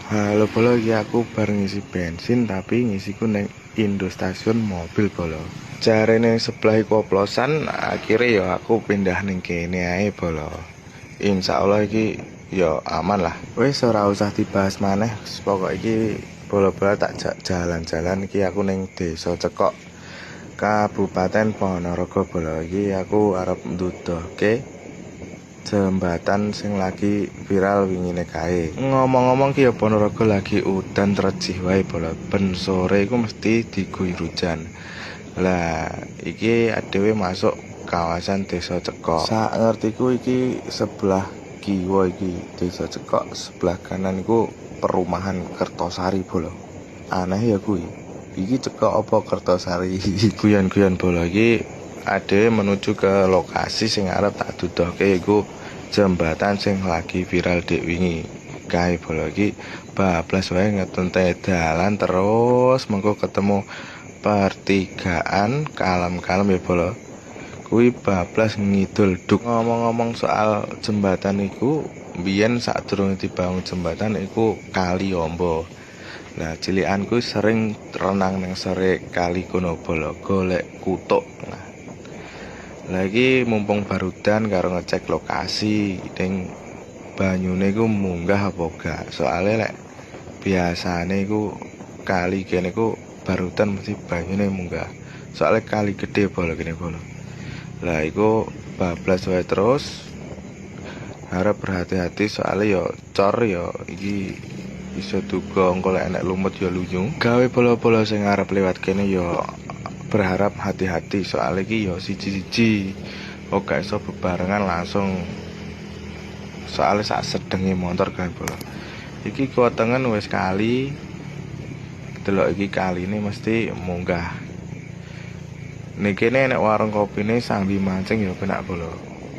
Halo bolo, iki aku bar ngisi bensin tapi ngisiku neng Indo Stasiun mobil bolo. Jarene sebelah iku oplosan, akhirnya ya aku pindah ning kene ae bolo. Insya Allah iki ya aman lah. Wis ora usah dibahas maneh, pokok iki bolo-bolo tak jalan-jalan iki aku ning Desa Cekok, Kabupaten Ponorogo bolo. Iki aku arep nduduhke jembatan sing lagi viral wingine kae. Ngomong-ngomong ki ya Ponorogo lagi udan terjih wae bola. Ben sore iku mesti diguyur hujan. Lah iki adewe masuk kawasan Desa Cekok. Sak ngertiku iki sebelah kiwa iki Desa Cekok, sebelah kanan iku perumahan Kertosari bola. Aneh ya kuwi. Iki Cekok apa Kertosari? Guyon-guyon bola iki adewe menuju ke lokasi sing arep tak duduhke iku jembatan sing lagi viral dek wingi kae bola iki bablas wae ngetunte dalan terus mengko ketemu pertigaan kalem-kalem ya bola kuwi bablas ngidul duk. Ngomong-ngomong soal jembatan iku biyen sadurunge dibangun jembatan iku kali ombo. Nah cilikanku sering renang nang sore kali kono bola golek kutuk. Lagi mumpung barudan karo ngecek lokasi ning banyune iku munggah apa gak. Soale lek biasane iku kali kene iku barudan mesti banyune munggah. Soale kali gede bolo kene bolo. Lah iku bablas wae terus. Harap berhati-hati soale yo cor yo iki iso duga engko lek enek lumut yo lunyu. Gawe bola-bola sing arep lewat kene yo berharap hati-hati soal iki yo siji-siji kok gak iso bebarengan langsung soalnya sak sedenge motor kan bola iki kuwatengen wis kali delok iki kali ini mesti munggah ning kene nek warung kopine sambil mancing yo penak bola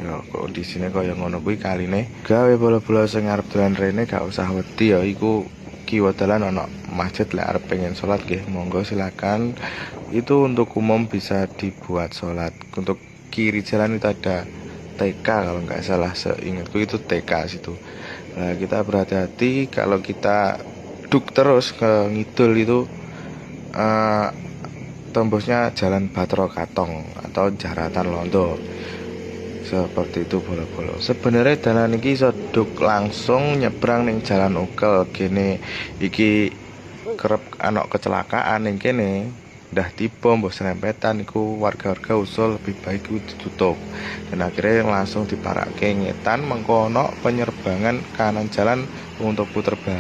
yo kondisine kaya ngono kuwi kaline gawe bola-bola sing arep dolan rene gak usah wedi ya iku kiwa dalan ana masjid lek arep pengen sholat nggih monggo silakan. Itu untuk umum bisa dibuat sholat. Untuk kiri jalan itu ada TK kalau nggak salah, seingatku itu TK situ. Nah kita berhati-hati kalau kita duk terus ke ngidul itu tembusnya jalan Batro Katong atau Jaratan Londo seperti itu bolo-bolo. Sebenarnya dalan iki iso duk langsung nyebrang ning jalan Ukel kene iki kerep ana kecelakaan ning kene. Dah tiba mbok serempetan iku warga-warga usul lebih baik itu ditutup dan akhirnya langsung diparake ngetan mengkono penyerbangan kanan jalan untuk puter balik.